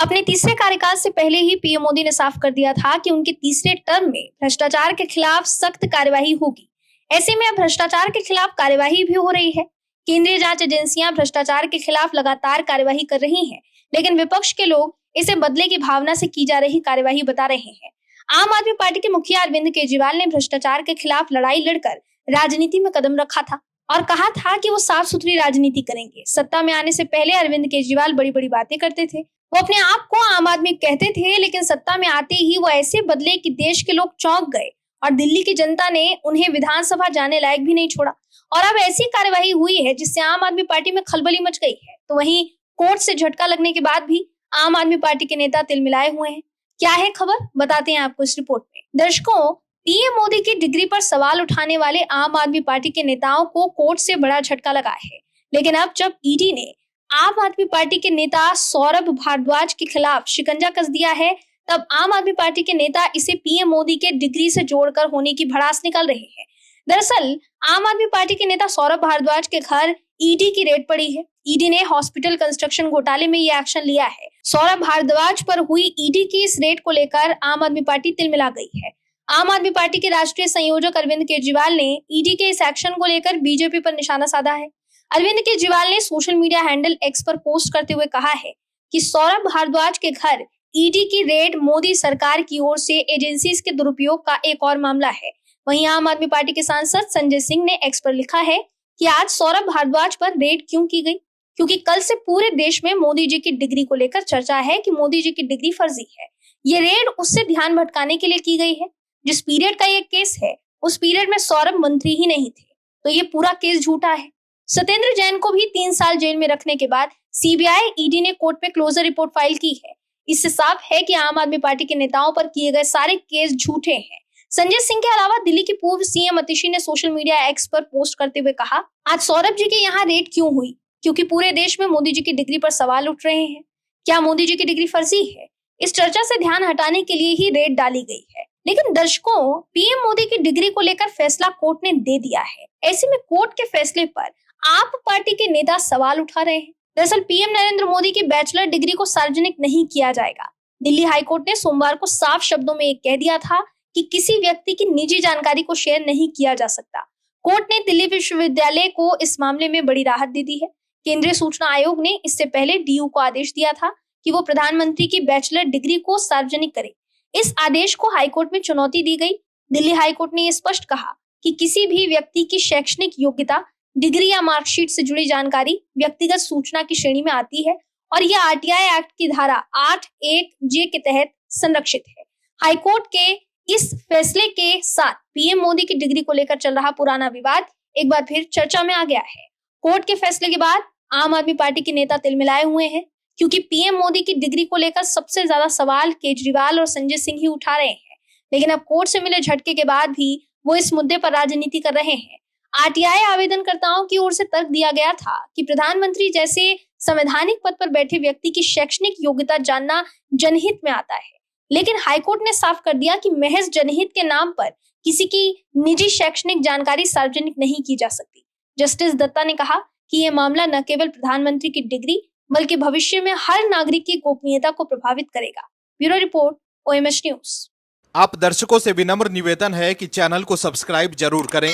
अपने तीसरे कार्यकाल से पहले ही पीएम मोदी ने साफ कर दिया था कि उनके तीसरे टर्म में भ्रष्टाचार के खिलाफ सख्त कार्यवाही होगी। ऐसे में अब भ्रष्टाचार के खिलाफ कार्यवाही भी हो रही है। केंद्रीय जांच एजेंसियां भ्रष्टाचार के खिलाफ लगातार कार्यवाही कर रही हैं, लेकिन विपक्ष के लोग इसे बदले की भावना से की जा रही कार्यवाही बता रहे हैं। आम आदमी पार्टी के मुखिया अरविंद केजरीवाल ने भ्रष्टाचार के खिलाफ लड़ाई लड़कर राजनीति में कदम रखा था और कहा था कि वो साफ सुथरी राजनीति करेंगे। सत्ता में आने से पहले अरविंद केजरीवाल बड़ी बड़ी बातें करते थे। वो अपने आप को आम आदमी कहते थे, लेकिन सत्ता में आते ही वो ऐसे बदले कि देश के लोग चौंक गए और दिल्ली की जनता ने उन्हें विधानसभा जाने लायक भी नहीं छोड़ा। और अब ऐसी कार्यवाही हुई है जिससे आम आदमी पार्टी में खलबली मच गई है। तो वहीं कोर्ट से झटका लगने के बाद भी आम आदमी पार्टी के नेता तिलमिलाए हुए हैं। क्या है खबर, बताते हैं आपको इस रिपोर्ट में। दर्शकों, पीएम मोदी की डिग्री पर सवाल उठाने वाले आम आदमी पार्टी के नेताओं को कोर्ट से बड़ा झटका लगा है। लेकिन अब जब ईडी ने आम आदमी पार्टी के नेता सौरभ भारद्वाज के खिलाफ शिकंजा कस दिया है, तब आम आदमी पार्टी के नेता इसे पीएम मोदी के डिग्री से जोड़कर होने की भड़ास निकाल रहे हैं। दरअसल आम आदमी पार्टी के नेता सौरभ भारद्वाज के घर ईडी की रेड पड़ी है। ईडी ने हॉस्पिटल कंस्ट्रक्शन घोटाले में ये एक्शन लिया है। सौरभ भारद्वाज पर हुई ईडी की इस रेड को लेकर आम आदमी पार्टी तिलमिला गई है। आम आदमी पार्टी के राष्ट्रीय संयोजक अरविंद केजरीवाल ने ईडी के इस एक्शन को लेकर बीजेपी पर निशाना साधा है। अरविंद केजरीवाल ने सोशल मीडिया हैंडल एक्स पर पोस्ट करते हुए कहा है कि सौरभ भारद्वाज के घर ईडी की रेड मोदी सरकार की ओर से एजेंसीज के दुरुपयोग का एक और मामला है। वहीं आम आदमी पार्टी के सांसद संजय सिंह ने एक्स पर लिखा है कि आज सौरभ भारद्वाज पर रेड क्यों की गई, क्योंकि कल से पूरे देश में मोदी जी की डिग्री को लेकर चर्चा है कि मोदी जी की डिग्री फर्जी है। ये रेड उससे ध्यान भटकाने के लिए की गई है। जिस पीरियड का ये केस है उस पीरियड में सौरभ मंत्री ही नहीं थे, तो ये पूरा केस झूठा है। सत्येंद्र जैन को भी 3 साल जेल में रखने के बाद सीबीआई ईडी ने कोर्ट में क्लोजर रिपोर्ट फाइल की है। इससे साफ है कि आम आदमी पार्टी के नेताओं पर किए गए सारे केस झूठे हैं। संजय सिंह के अलावा दिल्ली की पूर्व सीएम अतिशी ने सोशल मीडिया एक्स पर पोस्ट करते हुए कहा, आज सौरभ जी के यहाँ रेड क्यों हुई, क्योंकि पूरे देश में मोदी जी की डिग्री पर सवाल उठ रहे हैं। क्या मोदी जी की डिग्री फर्जी है? इस चर्चा से ध्यान हटाने के लिए ही रेड डाली गई है। लेकिन दर्शकों, पीएम मोदी की डिग्री को लेकर फैसला कोर्ट ने दे दिया है। ऐसे में कोर्ट के फैसले पर आप पार्टी के नेता सवाल उठा रहे हैं। दरअसल पीएम नरेंद्र मोदी की बैचलर डिग्री को सार्वजनिक नहीं किया जाएगा। दिल्ली हाईकोर्ट ने सोमवार को साफ शब्दों में कह दिया था कि किसी व्यक्ति की निजी जानकारी को शेयर नहीं किया जा सकता। कोर्ट ने दिल्ली विश्वविद्यालय को इस मामले में बड़ी राहत दे दी है। केंद्रीय सूचना आयोग ने इससे पहले डीयू को आदेश दिया था कि वो प्रधानमंत्री की बैचलर डिग्री को सार्वजनिक करे। इस आदेश को हाईकोर्ट में चुनौती दी गई। दिल्ली हाईकोर्ट ने यह स्पष्ट कहा कि किसी भी व्यक्ति की शैक्षणिक योग्यता, डिग्री या मार्कशीट से जुड़ी जानकारी व्यक्तिगत सूचना की श्रेणी में आती है और यह आरटीआई एक्ट की धारा 8(1)(j) के तहत संरक्षित है। हाईकोर्ट के इस फैसले के साथ पीएम मोदी की डिग्री को लेकर चल रहा पुराना विवाद एक बार फिर चर्चा में आ गया है। कोर्ट के फैसले के बाद आम आदमी पार्टी के नेता तिलमिलाए हुए हैं, क्योंकि पीएम मोदी की डिग्री को लेकर सबसे ज्यादा सवाल केजरीवाल और संजय सिंह ही उठा रहे हैं। लेकिन अब कोर्ट से मिले झटके के बाद भी वो इस मुद्दे पर राजनीति कर रहे हैं। आरटीआई आवेदनकर्ताओं की ओर से तर्क दिया गया था कि प्रधानमंत्री जैसे संवैधानिक पद पर बैठे व्यक्ति की शैक्षणिक योग्यता जानना जनहित में आता है। लेकिन हाईकोर्ट ने साफ कर दिया कि महज जनहित के नाम पर किसी की निजी शैक्षणिक जानकारी सार्वजनिक नहीं की जा सकती। जस्टिस दत्ता ने कहा कि यह मामला न केवल प्रधानमंत्री की डिग्री बल्कि भविष्य में हर नागरिक की गोपनीयता को प्रभावित करेगा। Bureau report, OMS news. आप दर्शकों से विनम्र निवेदन है कि चैनल को सब्सक्राइब जरूर करें